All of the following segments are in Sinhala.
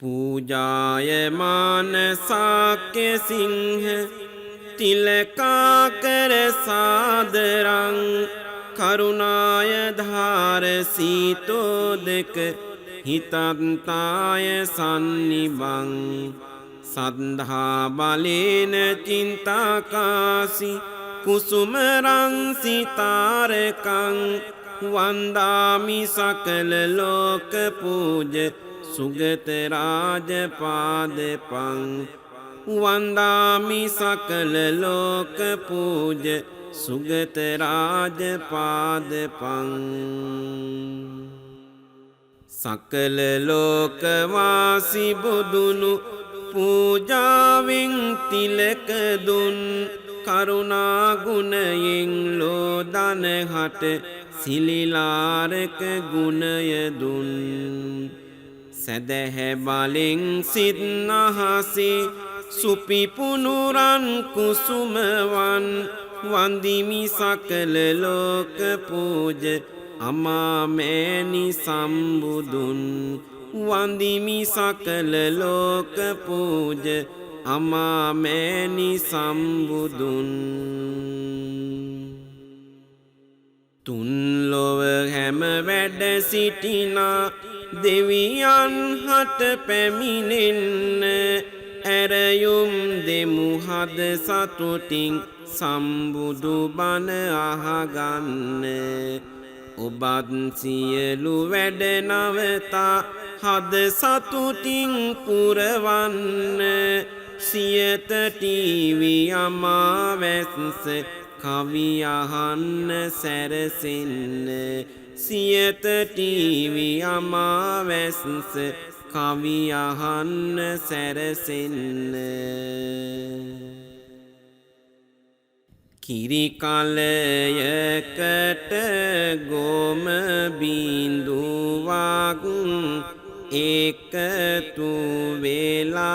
पूजायमान साक्य सिंह तिलकाकर सादरं करुणाय धार सीतोदक हितंताय सन्निभं सन्धा बलेन चिंताकाशी कुसुमरं सितारकं वंदामि सकल लोक पूज सुगत राजपादपं वंदामि सकल लोक पूज सुगत राजपादपं सकल लोकवासी बुदुनु पूजाविं तिलक दुन करुणा गुणयिं लोदन हट सिलिलारक गुणय दुन सदह बालिं सिद्धनहसी सुपिपुनुरन कुसुमवन वंदिमि सकल लोक पूज अमामैनि संबुदुन वंदिमि सकल लोक पूज अमामैनि संबुदुन तुन लोव हैम वैड सिटिना देवियन हट पैमिनेन्न ඇරයුම් දෙමු හද සතුටින් සම්බුදු බණ අහගන්න ඔබත් සියලු වැඩ නවතා හද සතුටින් පුරවන්න සියත ටීවි අමාවැස්ස කවි අහන්න සැරසෙන්න සියත ටීවි අමාවැස්ස කවි අහන්න සැරසෙන්න කිරි කලයකට ගොම බිඳුවක් එකතු වෙලා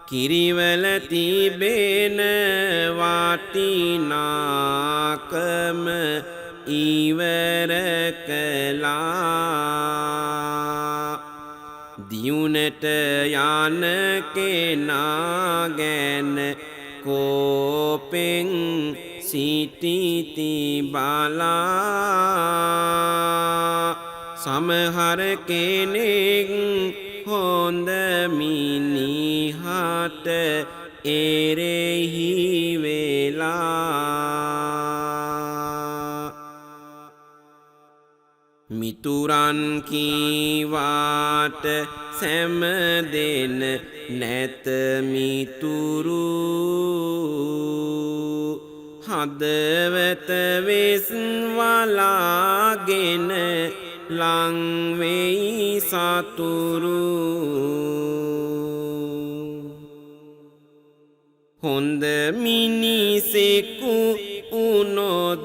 කිරිවල තිබෙන වටිනාකම ඉවර කළා දියුණට යන කෙනා ගැන කෝපෙන් සිටිති බලා සමහර කෙනෙක් හොඳ මිනිහට එරෙහි වෙලා මිතුරන් කීවාට සැම දෙන නැත මිතුරු හදවත වෙස් වලාගෙන ලං වෙයි සතුරු හොඳ මිනිසෙකු උනොත්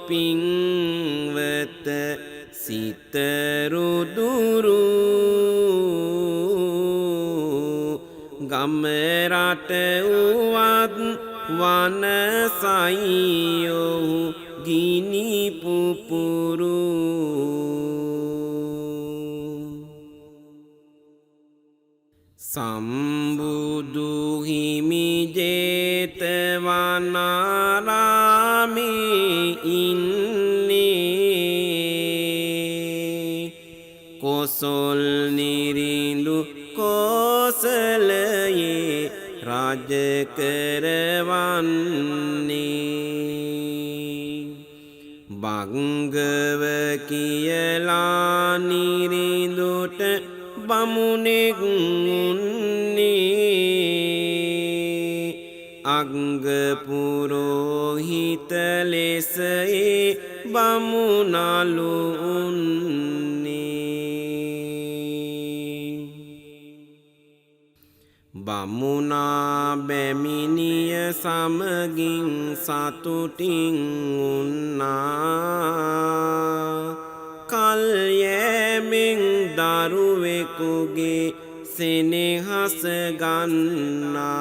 පින්වත සිතරුදුරු ගම රට උවත් වනසයියෝ ගිනි පුපුරු සම්බුදු හිමි ජේතවනාරාමේ ඉන්නේ කොසොල් නිරිඳු කෝසලයේ රජ කරවන්නේ බංගව කියලා නිරිඳුට බමුණෙක් උන්නේ අංග පුරෝහිත ලෙස ඒ බමුණලු උන්නේ බමුණා බැමිණිය සමගින් සතුටින් උන්නා කල්යෑමෙන් දරුවෙකුගේ සෙනෙහස ගන්නා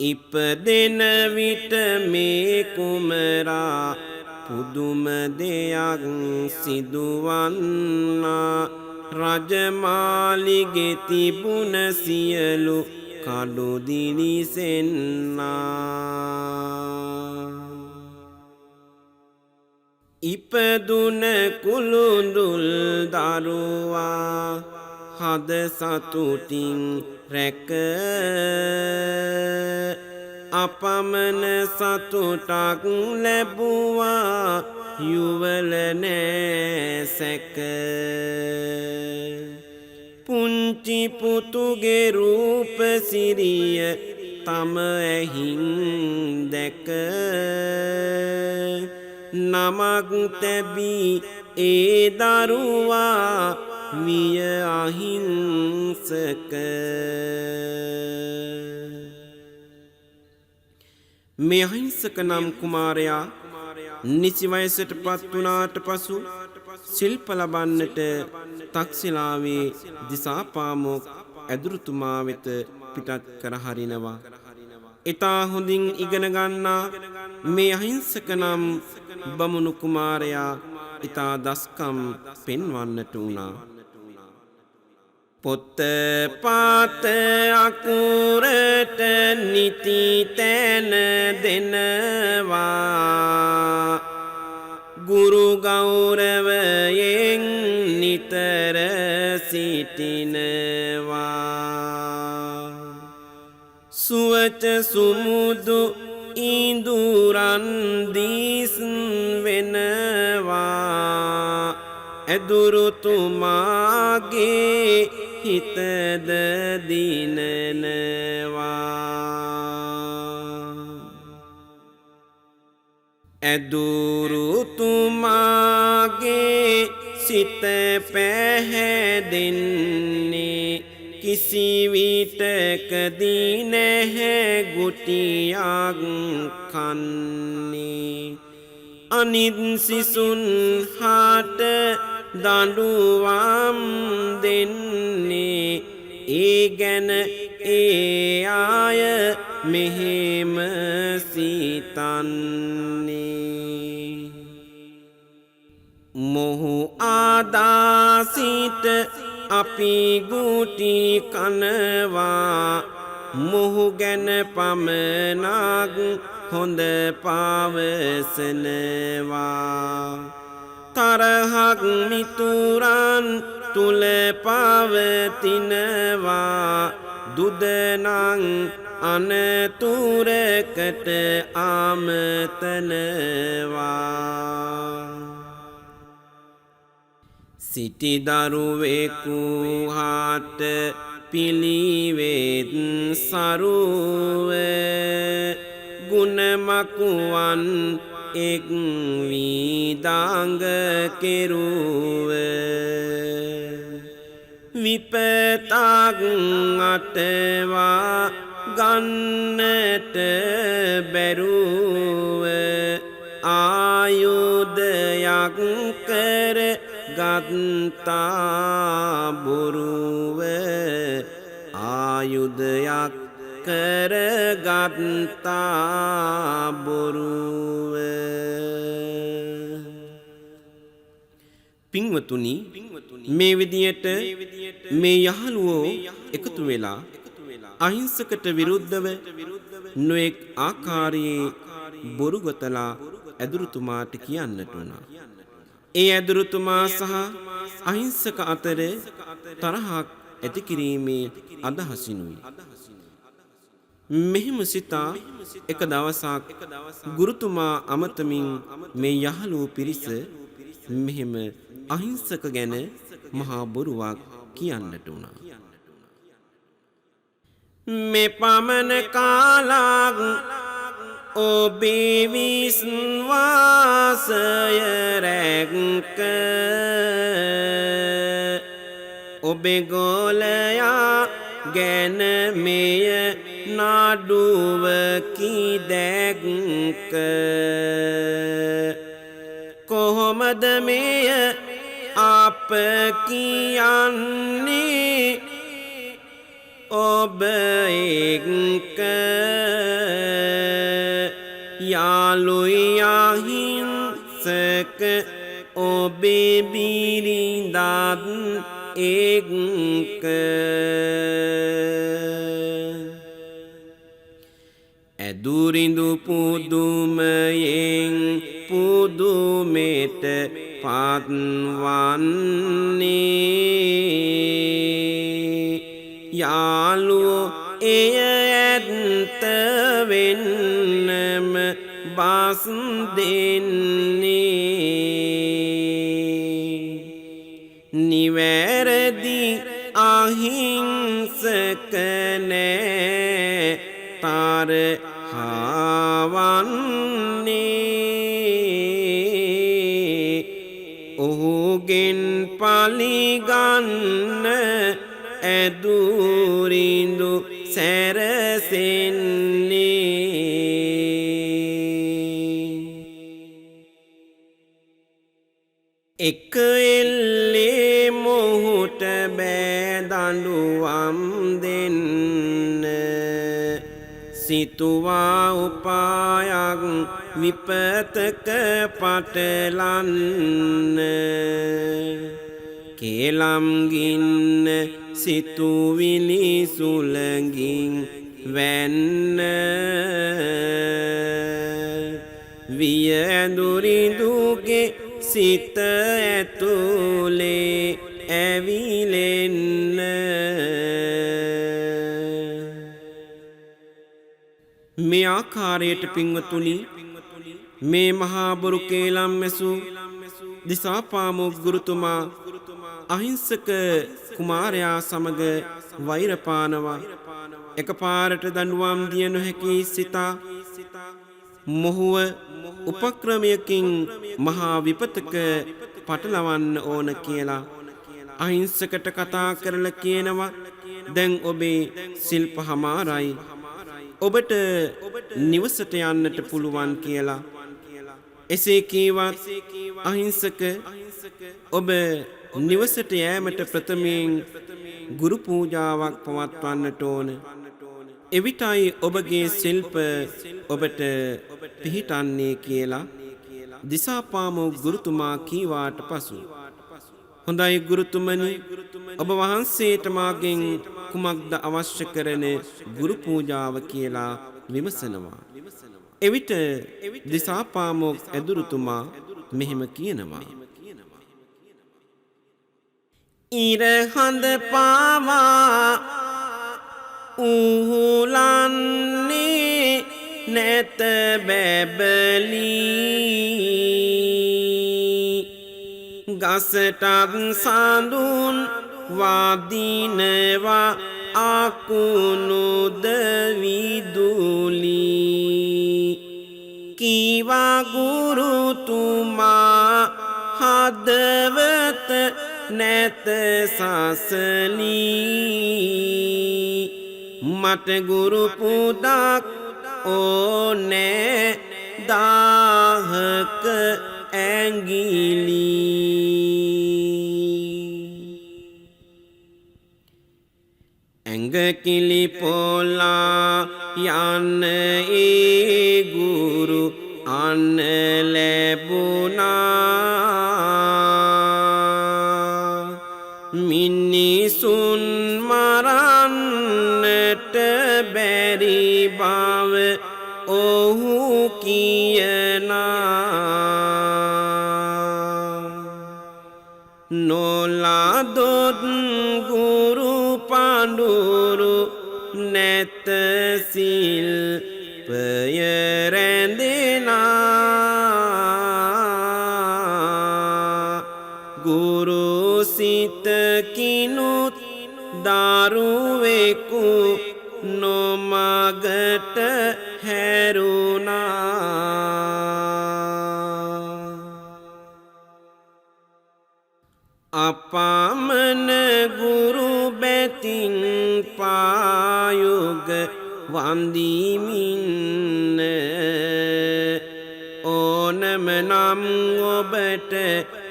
ඉපදෙන විට මේ කුමරා පුදුම දෙයක් සිදුවන්නා රජමාලිගෙ තිබුණ සියලු කඩු දිලිසෙන්නා ඉපදුන කුළුඳුල් දරුවා හද සතුටින් රැක අපමණ සතුටක් ලැබුවා යුවල නෑසැක පුංචි පුතුගේ රූප සිරිය තම ඇහින් දැක නමක් තැබී ඒ දරුවා විය අහිංසක මේ අහිංසක නම් කුමාරයා නිසි වයසට පත් වුණාට පසු ශිල්ප ලබන්නට තක්ෂිලාවේ දිසාපාමොක් ඇදුරුතුමා වෙත පිටත් කර හරිනවා. ඉතා හොඳින් ඉගෙන ගන්නා මේ අහිංසක නම් බමුණු කුමාරයා ඉතා දස්කම් පෙන්වන්නට වුණා. පොත්ත පාත අකුරට නිති තැන දෙනවා ගුරු ගෞරවයෙන් නිතර සිටිනවා සුවච සුමුදු ඉඳුරන් දිස් වෙනවා ඇදුරුතුමාගේ හිතද දිනනවා ඇදුරුතුමාගේ සිත පැහැදෙන්නේ කිසි විටකදී නැහැ ගුටියක් කන්නේ අනිත් සිසුන් හාට දඬුවම් දෙන්නේ ඒ ගැන ඒ අය මෙහෙම සිතන්නේ මොහු ආදාසිට අපි ගුටි කනවා මොහු ගැන පමණක් හොඳ පවසනවා තරහක් මිතුරන් තුල පවතිනවා දුදනං අනතුරකට ආමතනවා සිටි දරුවෙකු හාට පිළිවෙත් සරුව ගුණමකුවන් එක් විදාංග කෙරුව විපතක් අටවා ගන්නට බැරුව ආයුධයක් කර ගත්තා බොරුව ආයුධයක් කර ගත්තා බොරුව පින්වතුනි මේ විදියට මේ යහළුවෝ එකතු වෙලා අහිංසකට විරුද්ධව නොඑක් ආකාරයේ බොරු ගොතලා ඇදුරුතුමාට කියන්නට වුණා. ඒ ඇදුරුතුමා සහ අහිංසක අතර තරහක් ඇති කිරීමේ අදහසිනුයි. මෙහිම සිතා එක දවසක් ගුරුතුමා අමතමින් මේ යහළුවෝ පිරිස මෙහෙම අහිංසක ගැන මහා බොරුවක් කියන්නට වුණා. මේ පමණ කාලක් ඔබේ විශ්වාසය රැක ඔබේ ගෝලයා ගැන මෙය නඩුවකි දැක්ක කොහොමද මෙය අප කියන්නේ ඔබ එක්ක යාළුයි අහිංසක ඔබේ බිරිඳත් එක්ක ඇදුරිඳු පුදුමයෙන් පුදුමෙට පත්වන්නේ යාළුවෝ එය ඇත්ත වෙන්නම බස් දෙන්නේ නිවැරදි අහිංසක නෑ තරහවන්නේ ඔහුගෙන් පලිගන්න ඇදුරිඳු සැරසෙන්නේ එක එල්ලේ මොහුට බෑදඬුවම් දෙන්න සිතුවා උපායක් විපතක පටලන්න කේලම්ගින්න සිතුවිලි සුළඟින් වැන්න වියඳුරිඳුගේ සිත ඇතුලේ ඇවිලෙන්න මේ ආකාරයට පින්වතුනි මේ මහා බොරු කේලම් මැසු දිසාපාමොක් ගුරුතුමා අහිංසක කුමාරයා සමග වෛරපානවා එකපාරට දඬුවම් දිය නොහැකි සිතා මොහුව උපක්‍රමයකින් මහා විපතක පටලවන්න ඕන කියලා අහිංසකට කතා කරලා කියනවා දැන් ඔබේ ශිල්ප හමාරයි ඔබට නිවසට යන්නට පුළුවන් කියලා එසේ කීවත් අහිංසක ඔබ නිවසට යෑමට ප්‍රථමයෙන් ගුරු පූජාවක් පවත්වන්නට ඕන එවිටයි ඔබගේ ශිල්ප ඔබට පිහිටන්නේ කියලා දිසාපාමොක් ගුරුතුමා කීවාට පසු හොඳයි ගුරුතුමනි ඔබ වහන්සේට මාගෙන් කුමක්ද අවශ්‍ය කරන ගුරු පූජාව කියලා විමසනවා එවිට දිසාපාමොක් ඇදුරුතුමා මෙහෙම කියනවා ඉරහඳ පාවා උහුලන්නේ නැත බැබලී ගසටත් සඳුන් වදිනවා අකුණුද විදුලි කීවා ගුරුතුමා හදවත නැත සසලී මට ගුරු පුදක් ඕනෑ දාහක ඇඟිලි ඇඟ කිලි පොලා යන්න ඒ ගුරු අන්න ලැබුණා මිනිසුන් මරන්නට බැරි බව ඔහු කියනා නොලාදොත් ගුරු පඬුරු නැත සිල්පය රැඳෙනා ගුරු සිතකිනුත් දරුවෙකු නොමගට හැරුණා අපමණ ගුරු බැතින් පායුග වන්දිමින්න ඕනම නම් ඔබට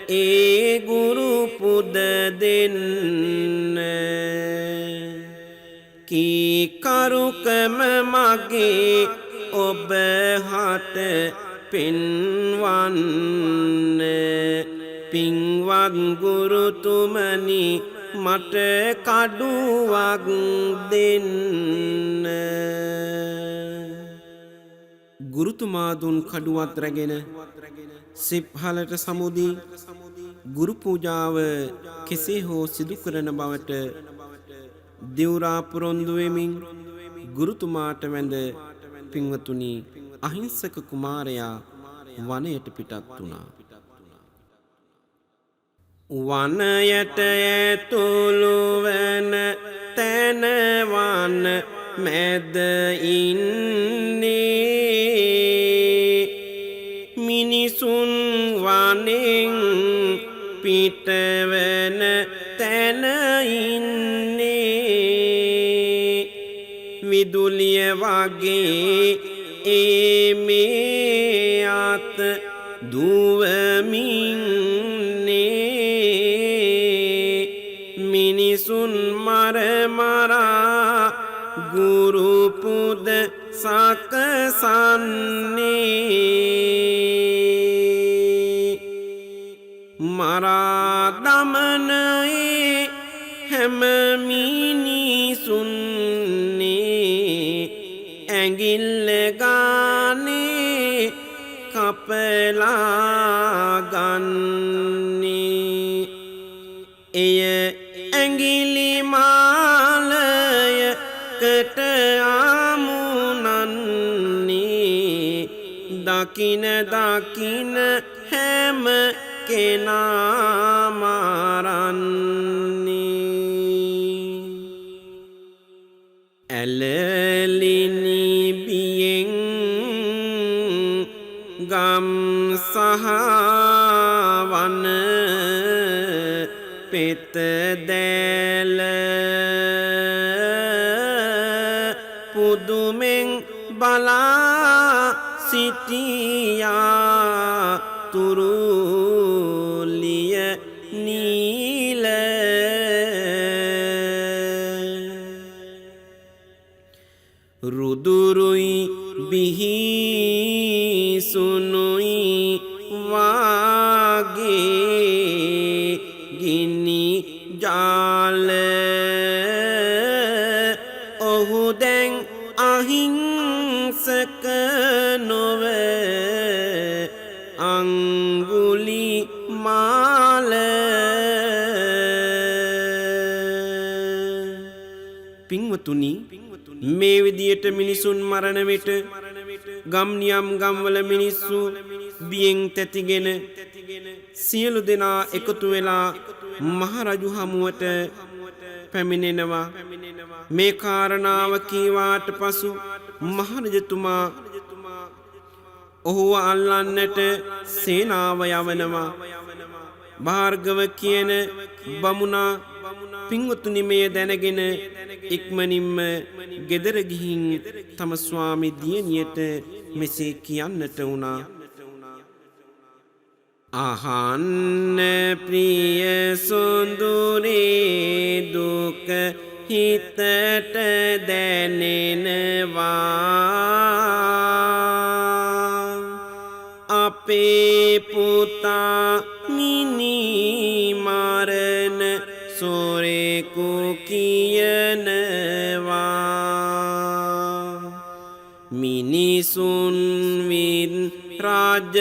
ඒ ගුරු පුද දෙන්න කීකරුකම මගේ ඔබ හට පෙන්වන්න පින්වත් ගුරුතුමනි මට කඩුවක් දෙන්න. ගුරුතුමා දුන් කඩුවත් රැගෙන සිප්හලට සමුදී ගුරු පූජාව කෙසේ හෝ සිදු කරන බවට දිවුරා පොරොන්දු වෙමින් ගුරුතුමාට වැඳ පින්වතුනි අහිංසක කුමාරයා වනයට පිටත් වුණා. වනයට ඇතුළු වන තැන වන මැද ඉන්නේ මිනිසුන් වනෙන් පිටවන තැන ඉන්නේ විදුලිය වගේ මේ අත දුවමින් මිනිසුන් මරමරා ගුරු පුද සකසන්නේ මරා දමනයේ හැම මිනිසුන්නේ ඇඟිල්ල ගානේ කපලා ගන්නේ එය ඇඟිලි මාලයකට ආමුණන්නේ දකින දකින හැම කෙනා මරන්නේ ඇලලිනි බියෙන් ගම් සහ වන පෙත දැල පුදුමෙන් බලා සිටියා තුරුලිය නීල රුදුරුයි බිහිසුනුයි වාගේ ගිනි ජාල ඔහු දැන් අහිංසක නොව අංගුලි මාල පින්වතුනි මේ විදියට මිනිසුන් මරණ විට ගම්නියම් ගම්වල මිනිස්සු බියෙන් තැතිගෙන සියලු දෙනා එකතු වෙලා මහරජු හමුවට පැමිණෙනවා. මේ කාරණාව කීවාට පසු මහරජතුමා ඔහුව අල්ලන්නට සේනාව යවනවා. භාර්ගව කියන බමුණා පින්වතුනි මේ දැනගෙන ඉක්මනින්ම ගෙදර ගිහින් තම ස්වාමි දියණියට මෙසේ කියන්නට වුණා. අහන්න ප්‍රිය සොඳුරේ දුක හිතට දැනෙනවා අපේ පුතා මිනි මරණ සොරෙකු කියනවා මිනිසුන් වින් රාජමැදුරට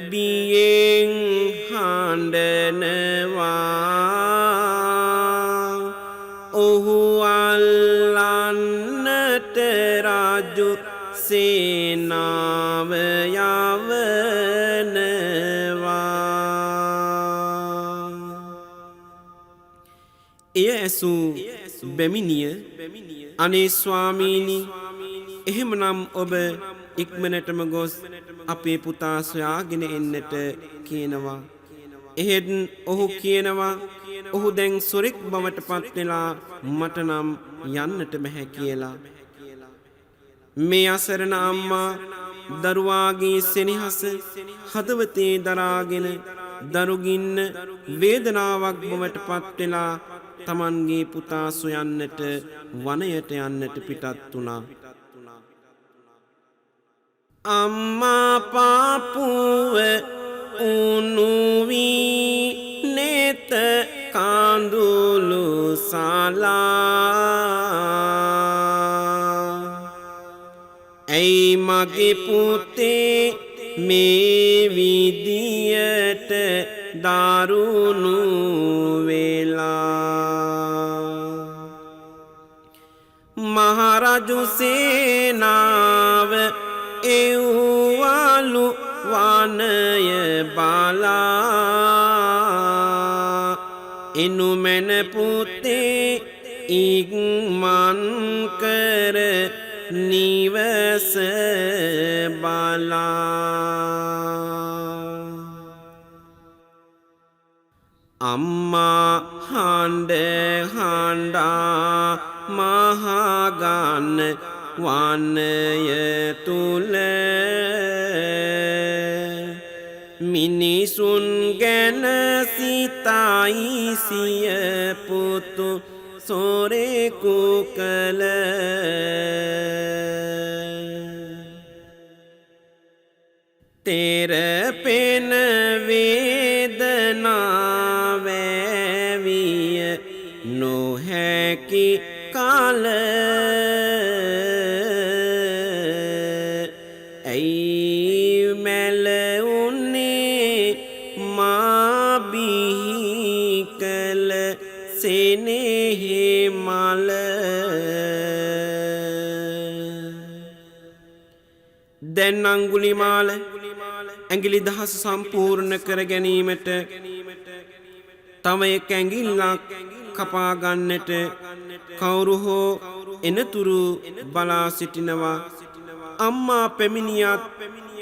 බියෙන් හඬනවා ඔහු අල්ලන්නට රාජු සේනාව යවනවා එය ඇසූ බැමිණිය අනේ ස්වාමීනි එහෙමනම් ඔබ ඉක්මනටම ගොස් අපේ පුතා සොයාගෙන එන්නට කියනවා. එහෙත් ඔහු කියනවා ඔහු දැන් සොරෙක් බවට පත් වෙලා මට නම් යන්නට බෑ කියලා. මේ අසරණ අම්මා දරුවාගේ සෙනෙහස හදවතේ දරාගෙන දරුගින්න වේදනාවක් බවට පත් වෙලා තමන්ගේ පුතා සොයන්නට වනයට යන්නට පිටත් වුණා. අම්මා පාපුව උනුවී නෙත කාඳුළු සලා ඇයි මගේ පුතේ මේ විදියට දරුණු වෙලා මහරජු සේනාව එව්වලු වනය බලා එනුමැන පුතේ ඉක්මන් කර නිවස බලා අම්මා හඬ හඬා මහගන්න වනය තුල මිනිසුන් ගැන සිතයි සිය පුතු සොරෙකු කළ තෙරපෙන වේදනාවැවිය නොහැකි කල ඇයි මැලවුනේ මා බිහි කළ සෙනෙහි මල දැන් අංගුලිමාල ඇඟිලි 10 සම්පූර්ණ කර ගැනීමට තව එක් ඇඟිල්ලක් කපා ගන්නට කවුරු හෝ එනතුරු බලා සිටිනවා. අම්මා පැමිණියත්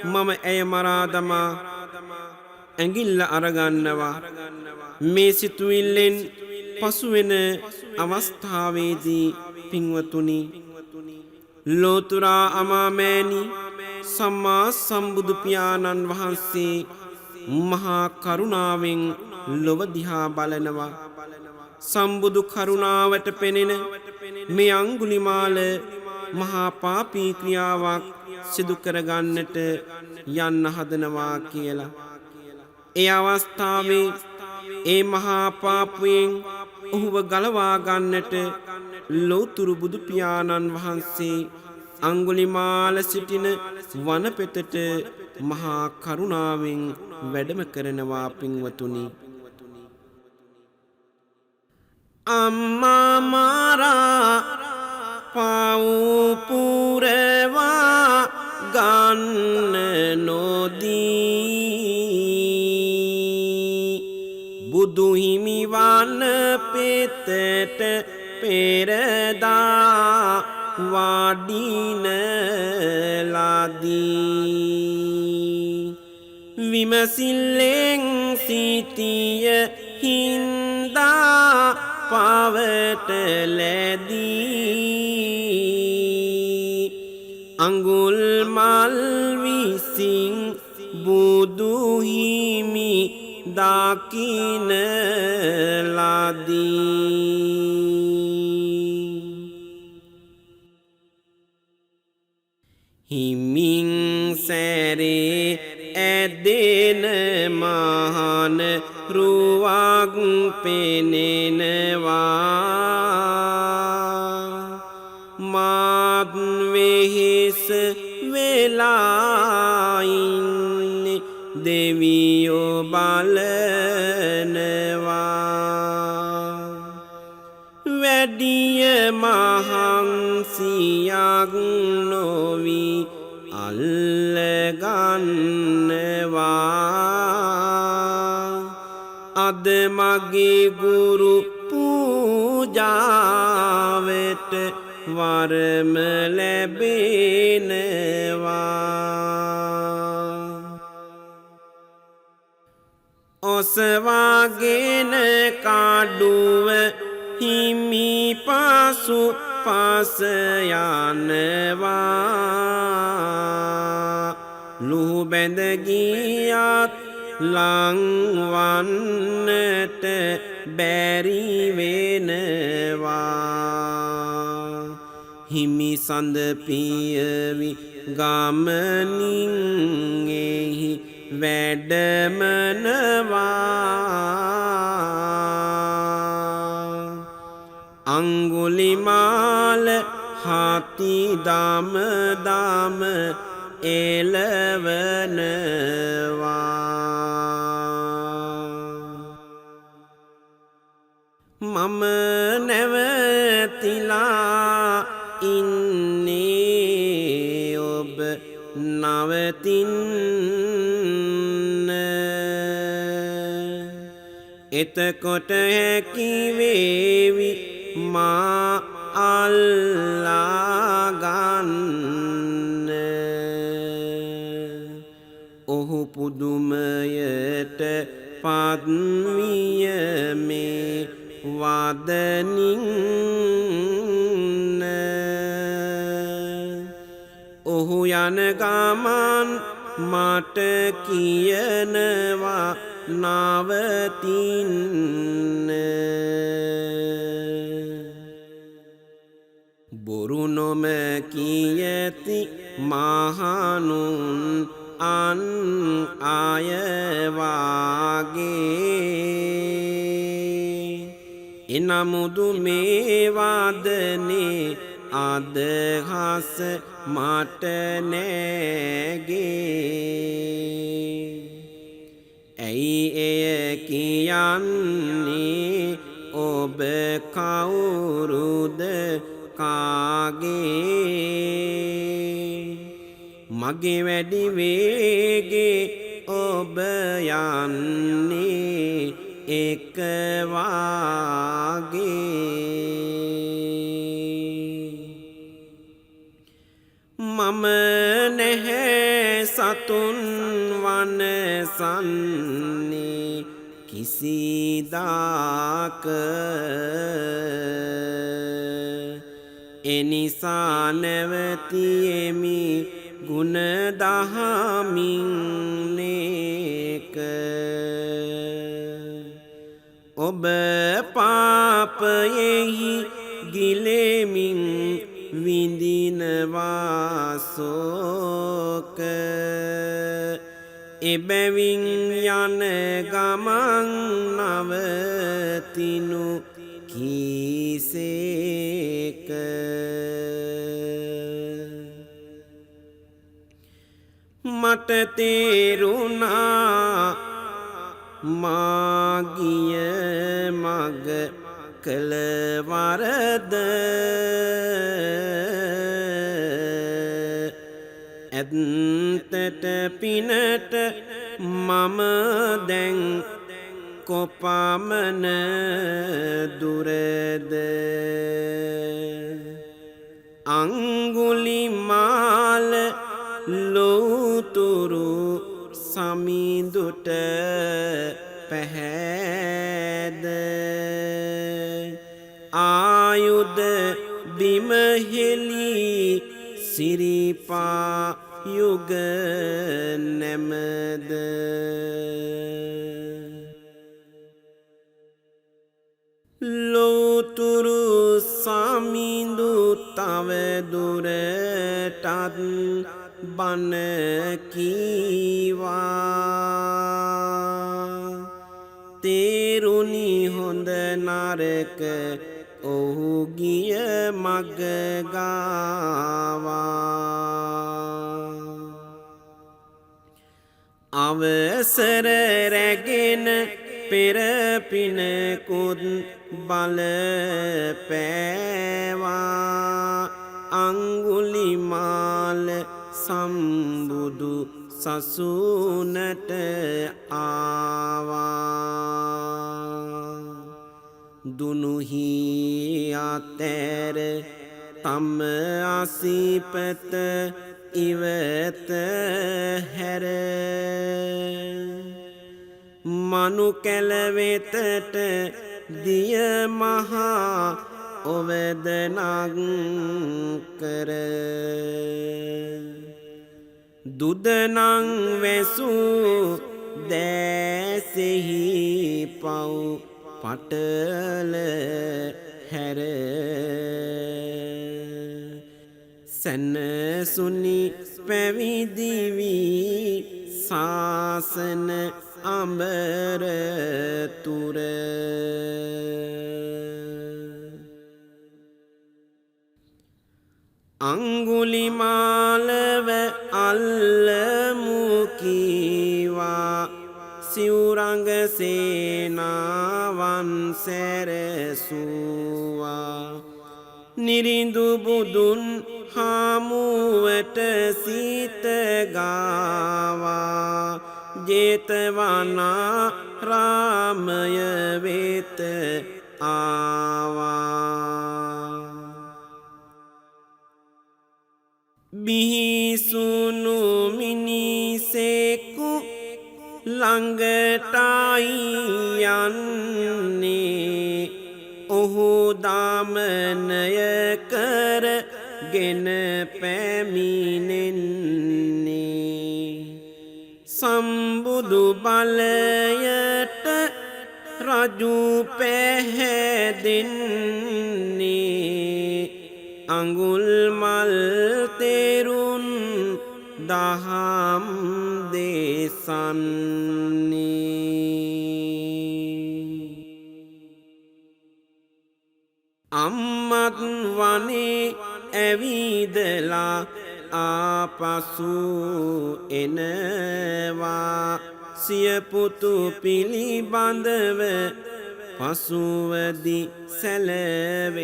මම ඇය මරා දමා ඇඟිල්ල අරගන්නවා. මේ සිතුවිල්ලෙන් පසුවෙන අවස්ථාවේදී පින්වතුනි ලෝතුරා අමාමෑණි සම්මා සම්බුදු පියාණන් වහන්සේ මහා කරුණාවෙන් ලොව දිහා බලනවා. සම්බුදු කරුණාවට පෙනෙන මේ අංගුලිමාල මහා පාපී ක්‍රියාවක් සිදු කරගන්නට යන්න හදනවා කියලා. ඒ අවස්ථාවේ ඒ මහා පාපයෙන් ඔහුව ගලවා ගන්නට ලෝතුරු බුදු පියාණන් වහන්සේ අංගුලිමාල සිටින වනපෙතට මහා කරුණාවෙන් වැඩම කරනවා. පින්වතුනි අම්මා මාරා පවුපුරවා ගන්න නොදී බුදුහිමි වන පෙතට පෙරදා වඩින ලදී විමසිල්ලෙන් සිටිය හින්දා පවට ලැදී අඟුල් මල් විසින් බුදුහිමි දකින ලදී හිමින් සැරේ ඇදෙන මහන රුවක් පෙනෙනවා මාත් වෙහෙස වෙලා ඉන්නේ දෙවියෝ බලනවා වැඩිය මහන්සියක් නොවි අල්ලගන්නවා අද මගේ ගුරු පූජාවට වරම ලැබෙනවා ඔසවාගෙන කඩුව හිමි පසු පස යනවා ලුහු බැඳ ගියත් ලංවන්නට බැරි වෙනවා හිමි සඳ පියවි ගමනින් එහි වැඩමනවා අංගුලිමාල හති දම දම එළවනවා මම නැවතිලා ඉන්නේ ඔබ නවතින්න එතකොට හැකි වේවි මා අල්ලා ගන්න ඔහු පුදුමයට පත්විය මේ වදනින් ඔහු යන ගමන් මට කියනවා නවතින්න බොරු නොම කියති මහණුන් අන් අය වාගේ එනමුදු මේ වාදනේ අදහස මට නැගේ ඇයි එය කියන්නේ ඔබ කවුරුද කාගේ මගේ වැඩි වේගේ ඔබ යන්නේ එක වාගේ මම නැහැ සතුන් වනසන්නේ කිසිදාක එනිසා නැවතියෙමි ගුණ දහමින් නේක ඔබ පාපයෙහි ගිලෙමින් විඳිනවා සෝක එබැවින් යන ගමන් නවතිනු කීසේක මට තේරුණා මාගිය මග කළ වරද ඇත්තට පිනට මම දැන් කොපමණ දුරද අංගුලිමාල ලෝතුරු සමිඳුට පැහැද ආයුධ බිමහෙලි සිරිපා යුග නැමද ලෝතුරු සමිඳු තව දුරටත් බණ කීවා තේරුණි හොඳ නරක ඔහු ගිය මග ගාවා අවසර රැගෙන පෙර පිනකුත් බලපෑවා අංගුලිමාල සම්බුදු සසුනට ආවා දුනුහි අතැර තම අසීපත ඉවත හැර මනු කැලවෙතට දිය මහා ඔවදනක් කර දුදනං වැසූ දැසෙහි පව් පටල හැර සැනසුනි පැවිදි වී සාසන අඹර තුර අංගුලිමාලව අල්ලමු කීවා සිවුරංග සේනාවන් සැරසුවා නිරිඳු බුදුන් හාමුවට සීත ගාවා ජේතවනාරාමය වෙත ආවා බිහිසුණු මිනිසෙකු ළඟටයි යන්නේ ඔහු දාමනය කරගෙන පැමිණෙන්නේ සම්බුදු බලයට රජු පැහැදෙන්නේ අඟුල්මල් තෙරුන් දහම් දේශන්නේ අම්මත් වනේ ඇවිදලා ආපසු එනවා සියපුතු පිළිබඳව පසුවදි සැලවෙනවා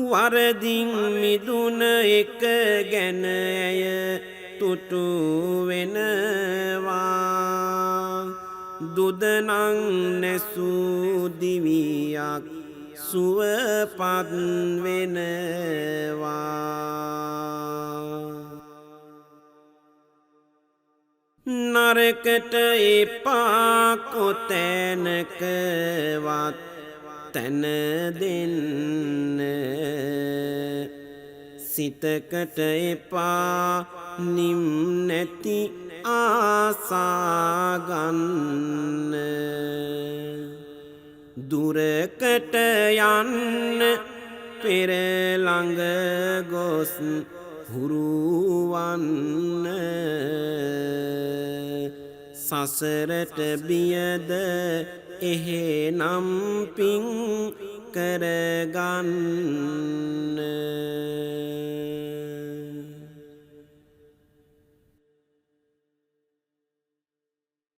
වරදින් මිදුන එක ගැන ඇය තුටු වෙනවා දුදනං නැසූ දිවියක් සුවපත් වෙනවා නරකට එපා කොතැනකවත් තැන දෙන්න සිතකට එපා නිම් නැති ආසාගන්න දුරකට යන්න පෙර ළඟ ගොස් හුරුවන්න සසරට බියද එහෙනම් පින් කරගන්න